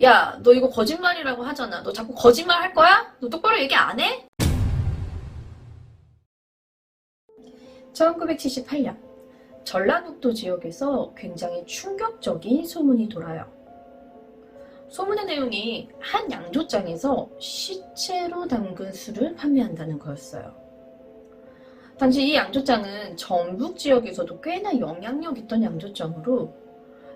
야, 너 이거 거짓말이라고 하잖아. 너 자꾸 거짓말 할 거야? 너 똑바로 얘기 안 해? 1978년 전라북도 지역에서 굉장히 충격적인 소문이 돌아요. 소문의 내용이 한 양조장에서 시체로 담근 술을 판매한다는 거였어요. 당시 이 양조장은 전북 지역에서도 꽤나 영향력 있던 양조장으로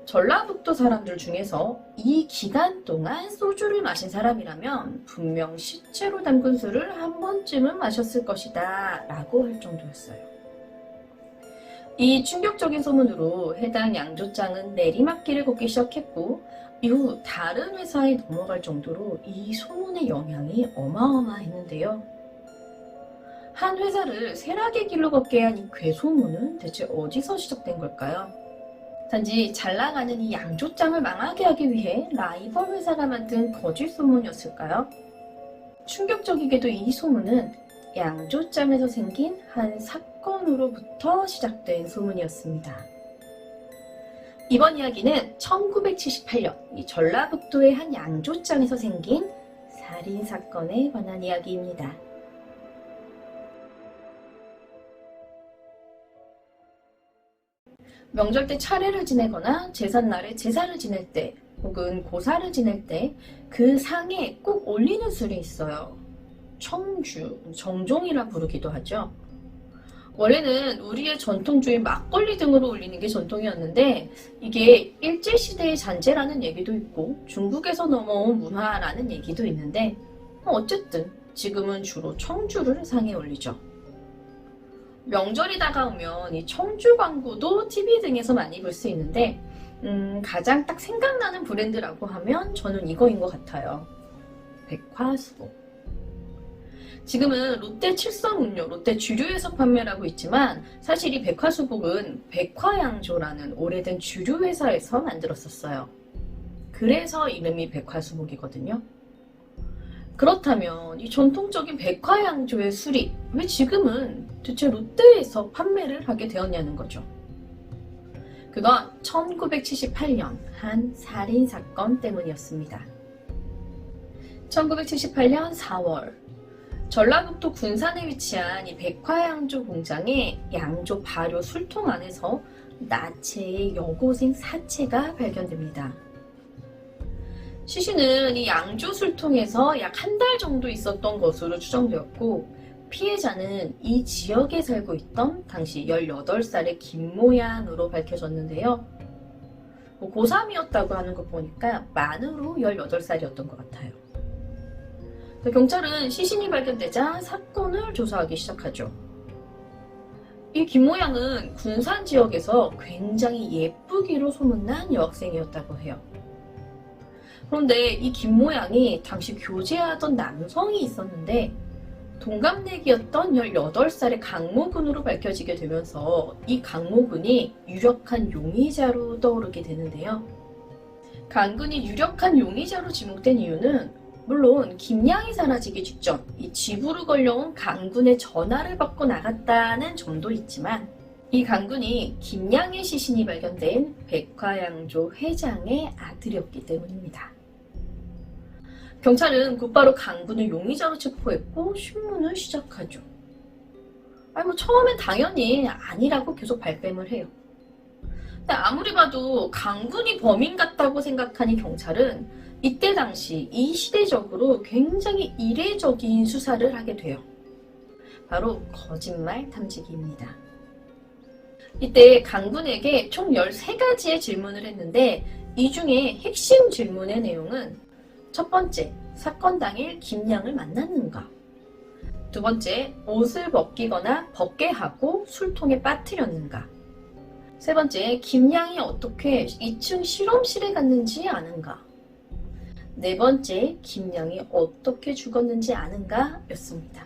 전라북도 사람들 중에서 이 기간 동안 소주를 마신 사람이라면 분명 시체로 담근 술을 한 번쯤은 마셨을 것이다 라고 할 정도였어요. 이 충격적인 소문으로 해당 양조장은 내리막길을 걷기 시작했고 이후 다른 회사에 넘어갈 정도로 이 소문의 영향이 어마어마했는데요. 한 회사를 쇠락의 길로 걷게 한 이 괴소문은 대체 어디서 시작된 걸까요? 단지 잘 나가는 이 양조장을 망하게 하기 위해 라이벌 회사가 만든 거짓 소문이었을까요? 충격적이게도 이 소문은 양조장에서 생긴 한 사건으로부터 시작된 소문이었습니다. 이번 이야기는 1978년 이 전라북도의 한 양조장에서 생긴 살인사건에 관한 이야기입니다. 명절 때 차례를 지내거나 제삿날에 제사를 지낼 때 혹은 고사를 지낼 때 그 상에 꼭 올리는 술이 있어요. 청주, 정종이라 부르기도 하죠. 원래는 우리의 전통주인 막걸리 등으로 올리는 게 전통이었는데 이게 일제시대의 잔재라는 얘기도 있고 중국에서 넘어온 문화라는 얘기도 있는데 어쨌든 지금은 주로 청주를 상에 올리죠. 명절이 다가오면 이 청주 광고도 TV 등에서 많이 볼 수 있는데 가장 딱 생각나는 브랜드라고 하면 저는 이거인 것 같아요. 백화수복. 지금은 롯데 칠성음료, 롯데 주류에서 판매를 하고 있지만 사실 이 백화수복은 백화양조라는 오래된 주류회사에서 만들었었어요. 그래서 이름이 백화수복이거든요. 그렇다면 이 전통적인 백화양조의 술이 왜 지금은 대체 롯데에서 판매를 하게 되었냐는 거죠. 그건 1978년 한 살인사건 때문이었습니다. 1978년 4월 전라북도 군산에 위치한 이 백화양조 공장의 양조 발효 술통 안에서 나체의 여고생 사체가 발견됩니다. 시신은 이 양조 술통에서 약 한 달 정도 있었던 것으로 추정되었고 피해자는 이 지역에 살고 있던 당시 18살의 김모양으로 밝혀졌는데요. 고3이었다고 하는 거 보니까 만으로 18살이었던 것 같아요. 경찰은 시신이 발견되자 사건을 조사하기 시작하죠. 이 김모양은 군산 지역에서 굉장히 예쁘기로 소문난 여학생이었다고 해요. 그런데 이 김모양이 당시 교제하던 남성이 있었는데 동갑내기였던 18살의 강모군으로 밝혀지게 되면서 이 강모군이 유력한 용의자로 떠오르게 되는데요. 강군이 유력한 용의자로 지목된 이유는 물론 김양이 사라지기 직전 이 집으로 걸려온 강군의 전화를 받고 나갔다는 점도 있지만 이 강군이 김양의 시신이 발견된 백화양조 회장의 아들이었기 때문입니다. 경찰은 곧바로 강군을 용의자로 체포했고 신문을 시작하죠. 처음엔 당연히 아니라고 계속 발뺌을 해요. 근데 아무리 봐도 강군이 범인 같다고 생각하니 경찰은 이때 당시 이 시대적으로 굉장히 이례적인 수사를 하게 돼요. 바로 거짓말 탐지기입니다. 이때 강군에게 총 13가지의 질문을 했는데 이 중에 핵심 질문의 내용은 첫 번째, 사건 당일 김양을 만났는가? 두 번째, 옷을 벗기거나 벗게 하고 술통에 빠뜨렸는가? 세 번째, 김양이 어떻게 2층 실험실에 갔는지 아는가? 네 번째, 김양이 어떻게 죽었는지 아는가? 였습니다.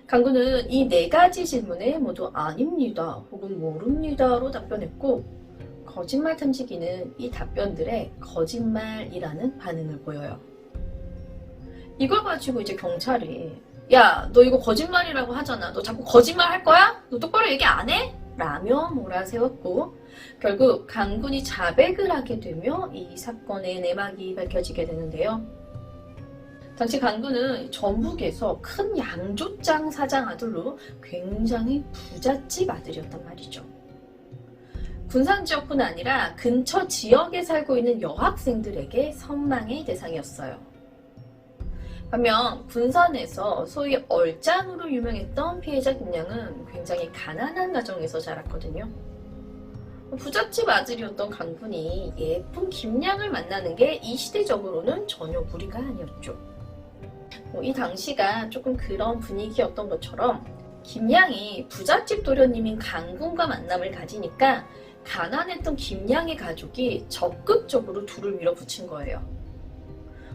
강군은 이 4가지 질문에 모두 아닙니다 혹은 모릅니다로 답변했고 거짓말 탐지기는 이 답변들에 거짓말이라는 반응을 보여요. 이걸 가지고 이제 경찰이 야, 너 이거 거짓말이라고 하잖아. 너 자꾸 거짓말 할 거야? 너 똑바로 얘기 안 해? 라며 몰아세웠고 결국 강군이 자백을 하게 되며 이 사건의 내막이 밝혀지게 되는데요. 당시 강군은 전북에서 큰 양조장 사장 아들로 굉장히 부잣집 아들이었단 말이죠. 군산 지역뿐 아니라 근처 지역에 살고 있는 여학생들에게 선망의 대상이었어요. 반면 군산에서 소위 얼짱으로 유명했던 피해자 김양은 굉장히 가난한 가정에서 자랐거든요. 부잣집 아들이었던 강군이 예쁜 김양을 만나는 게 이 시대적으로는 전혀 무리가 아니었죠. 이 당시가 조금 그런 분위기였던 것처럼 김양이 부잣집 도련님인 강군과 만남을 가지니까 가난했던 김양의 가족이 적극적으로 둘을 밀어붙인 거예요.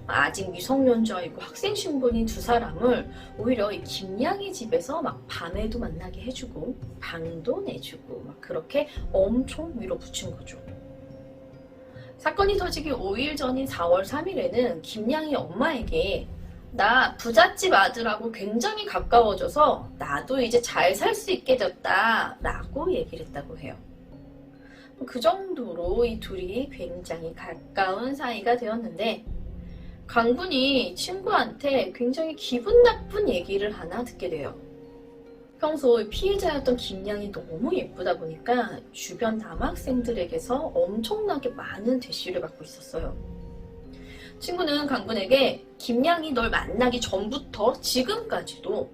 아직 미성년자이고 학생 신분인 두 사람을 오히려 이 김양의 집에서 막 밤에도 만나게 해주고 방도 내주고 막 그렇게 엄청 밀어붙인 거죠. 사건이 터지기 5일 전인 4월 3일에는 김양이 엄마에게 나 부잣집 아들하고 굉장히 가까워져서 나도 이제 잘 살 수 있게 됐다 라고 얘기를 했다고 해요. 그 정도로 이 둘이 굉장히 가까운 사이가 되었는데 강군이 친구한테 굉장히 기분 나쁜 얘기를 하나 듣게 돼요. 평소 피해자였던 김양이 너무 예쁘다 보니까 주변 남학생들에게서 엄청나게 많은 대시를 받고 있었어요. 친구는 강군에게 김양이 널 만나기 전부터 지금까지도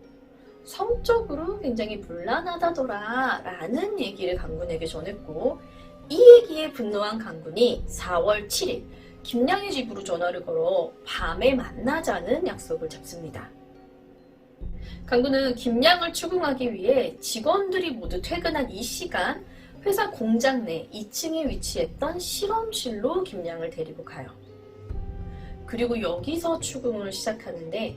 성적으로 굉장히 문란하다더라 라는 얘기를 강군에게 전했고, 이 얘기에 분노한 강군이 4월 7일 김양의 집으로 전화를 걸어 밤에 만나자는 약속을 잡습니다. 강군은 김양을 추궁하기 위해 직원들이 모두 퇴근한 이 시간 회사 공장 내 2층에 위치했던 실험실로 김양을 데리고 가요. 그리고 여기서 추궁을 시작하는데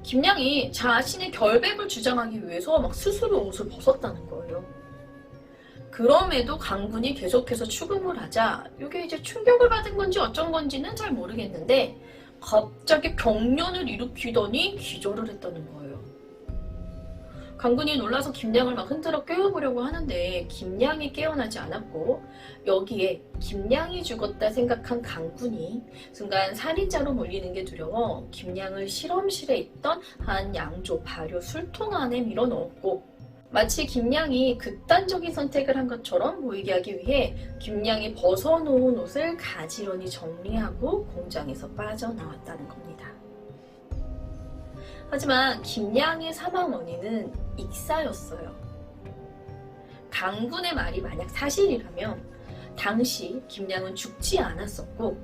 김양이 자신의 결백을 주장하기 위해서 막 스스로 옷을 벗었다는 거예요. 그럼에도 강군이 계속해서 추궁을 하자 이게 이제 충격을 받은 건지 어쩐 건지는 잘 모르겠는데 갑자기 경련을 일으키더니 기절을 했다는 거예요. 강군이 놀라서 김양을 막 흔들어 깨워보려고 하는데 김양이 깨어나지 않았고, 여기에 김양이 죽었다 생각한 강군이 순간 살인자로 몰리는 게 두려워 김양을 실험실에 있던 한 양조 발효 술통 안에 밀어넣었고, 마치 김양이 극단적인 선택을 한 것처럼 보이게 하기 위해 김양이 벗어놓은 옷을 가지런히 정리하고 공장에서 빠져나왔다는 겁니다. 하지만 김양의 사망 원인은 익사였어요. 강군의 말이 만약 사실이라면 당시 김양은 죽지 않았었고,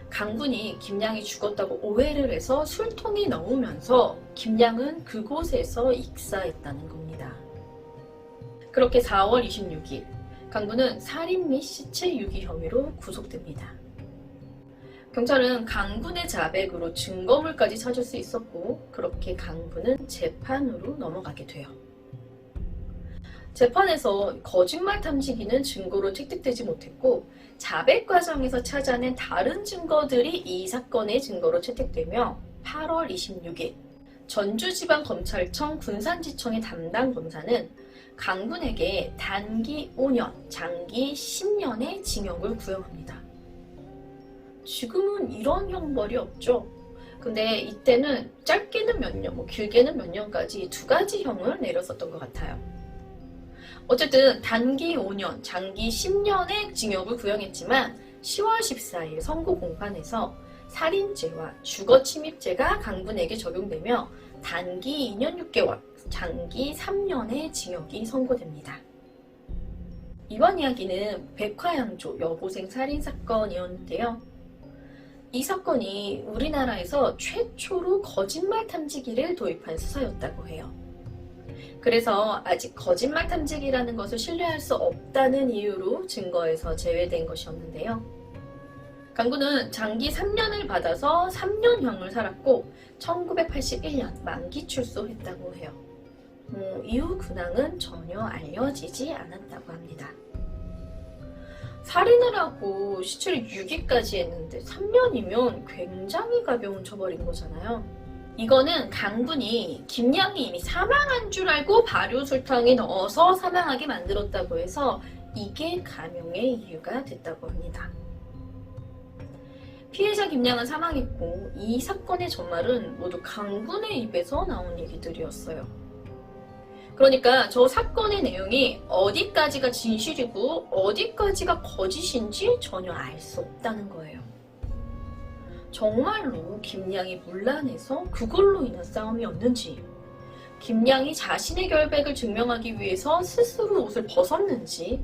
강군이 김양이 죽었다고 오해를 해서 술통에 넣으면서 김양은 그곳에서 익사했다는 겁니다. 그렇게 4월 26일 강군은 살인 및 시체 유기 혐의로 구속됩니다. 경찰은 강군의 자백으로 증거물까지 찾을 수 있었고, 그렇게 강군은 재판으로 넘어가게 돼요. 재판에서 거짓말 탐지기는 증거로 채택되지 못했고, 자백 과정에서 찾아낸 다른 증거들이 이 사건의 증거로 채택되며 8월 26일 전주지방검찰청 군산지청의 담당 검사는 강군에게 단기 5년, 장기 10년의 징역을 구형합니다. 지금은 이런 형벌이 없죠. 근데 이때는 짧게는 몇 년, 길게는 몇 년까지 두 가지 형을 내렸었던 것 같아요. 어쨌든 단기 5년, 장기 10년의 징역을 구형했지만 10월 14일 선고 공판에서 살인죄와 주거침입죄가 강군에게 적용되며 단기 2년 6개월, 장기 3년의 징역이 선고됩니다. 이번 이야기는 백화양조 여고생 살인사건이었는데요. 이 사건이 우리나라에서 최초로 거짓말 탐지기를 도입한 수사였다고 해요. 그래서 아직 거짓말 탐지기라는 것을 신뢰할 수 없다는 이유로 증거에서 제외된 것이었는데요. 강군은 장기 3년을 받아서 3년형을 살았고 1981년 만기 출소했다고 해요. 이후 근황은 전혀 알려지지 않았다고 합니다. 살인을 하고 시체를 유기까지 했는데 3년이면 굉장히 가벼운 처벌인 거잖아요. 이거는 강군이 김양이 이미 사망한 줄 알고 발효술탕에 넣어서 사망하게 만들었다고 해서 이게 감용의 이유가 됐다고 합니다. 피해자 김양은 사망했고 이 사건의 전말은 모두 강군의 입에서 나온 얘기들이었어요. 그러니까 저 사건의 내용이 어디까지가 진실이고 어디까지가 거짓인지 전혀 알 수 없다는 거예요. 정말로 김양이 문란해서 그걸로 인한 싸움이었는지, 김양이 자신의 결백을 증명하기 위해서 스스로 옷을 벗었는지,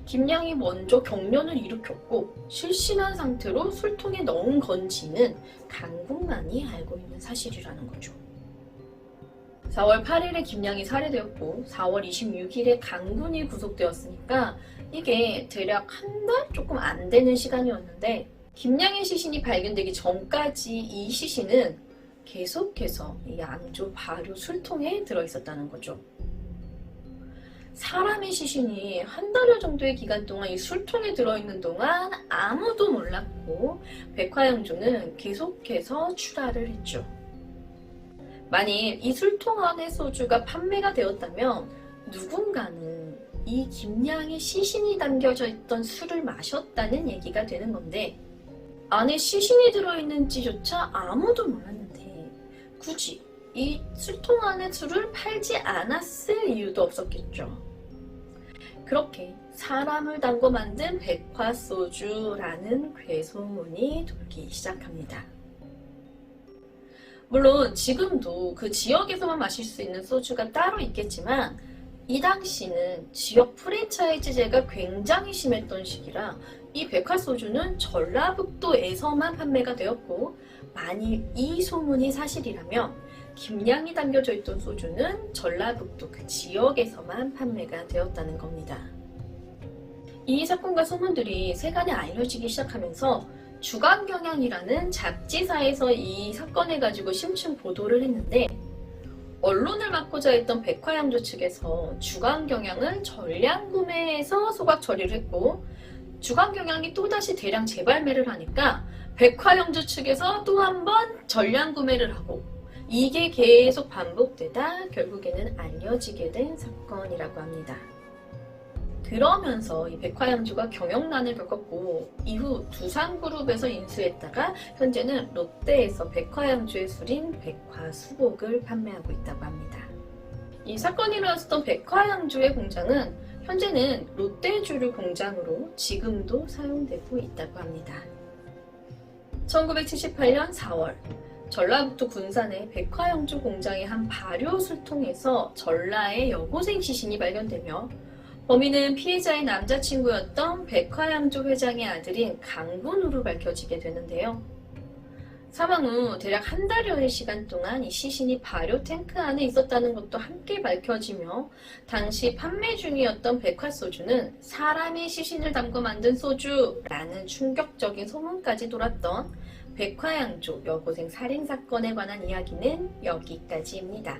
김양이 먼저 경련을 일으켰고 실신한 상태로 술통에 넣은 건지는 강군만이 알고 있는 사실이라는 거죠. 4월 8일에 김양이 살해되었고 4월 26일에 강군이 구속되었으니까 이게 대략 한 달 조금 안 되는 시간이었는데, 김양의 시신이 발견되기 전까지 이 시신은 계속해서 이 양조 발효 술통에 들어있었다는 거죠. 사람의 시신이 한 달여 정도의 기간 동안 이 술통에 들어있는 동안 아무도 몰랐고 백화양조는 계속해서 출하를 했죠. 만일 이 술통 안의 소주가 판매가 되었다면 누군가는 이 김양의 시신이 담겨져 있던 술을 마셨다는 얘기가 되는 건데, 안에 시신이 들어있는지조차 아무도 몰랐는데 굳이 이 술통 안에 술을 팔지 않았을 이유도 없었겠죠. 그렇게 사람을 담궈 만든 백화소주라는 괴소문이 돌기 시작합니다. 물론 지금도 그 지역에서만 마실 수 있는 소주가 따로 있겠지만 이 당시는 지역 프랜차이즈제가 굉장히 심했던 시기라 이 백화소주는 전라북도에서만 판매가 되었고, 만일 이 소문이 사실이라면 김양이 담겨져 있던 소주는 전라북도 그 지역에서만 판매가 되었다는 겁니다. 이 사건과 소문들이 세간에 알려지기 시작하면서 주간경향이라는 잡지사에서 이 사건을 가지고 심층 보도를 했는데, 언론을 맡고자 했던 백화양조 측에서 주간경향을 전량 구매해서 소각 처리를 했고, 주간경향이 또다시 대량 재발매를 하니까 백화양조 측에서 또 한 번 전량 구매를 하고, 이게 계속 반복되다 결국에는 알려지게 된 사건이라고 합니다. 그러면서 이 백화양조가 경영난을 겪었고 이후 두산그룹에서 인수했다가 현재는 롯데에서 백화양조의 술인 백화수복을 판매하고 있다고 합니다. 이 사건이 일어났던 백화양조의 공장은 현재는 롯데주류 공장으로 지금도 사용되고 있다고 합니다. 1978년 4월 전라북도 군산의 백화양조 공장의 한 발효 술통에서 전라의 여고생 시신이 발견되며 범인은 피해자의 남자친구였던 백화양조 회장의 아들인 강군으로 밝혀지게 되는데요. 사망 후 대략 한 달여의 시간 동안 이 시신이 발효 탱크 안에 있었다는 것도 함께 밝혀지며, 당시 판매 중이었던 백화소주는 사람의 시신을 담고 만든 소주라는 충격적인 소문까지 돌았던 백화양조 여고생 살인사건에 관한 이야기는 여기까지입니다.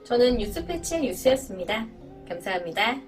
저는 뉴스패치의 뉴스였습니다. 감사합니다.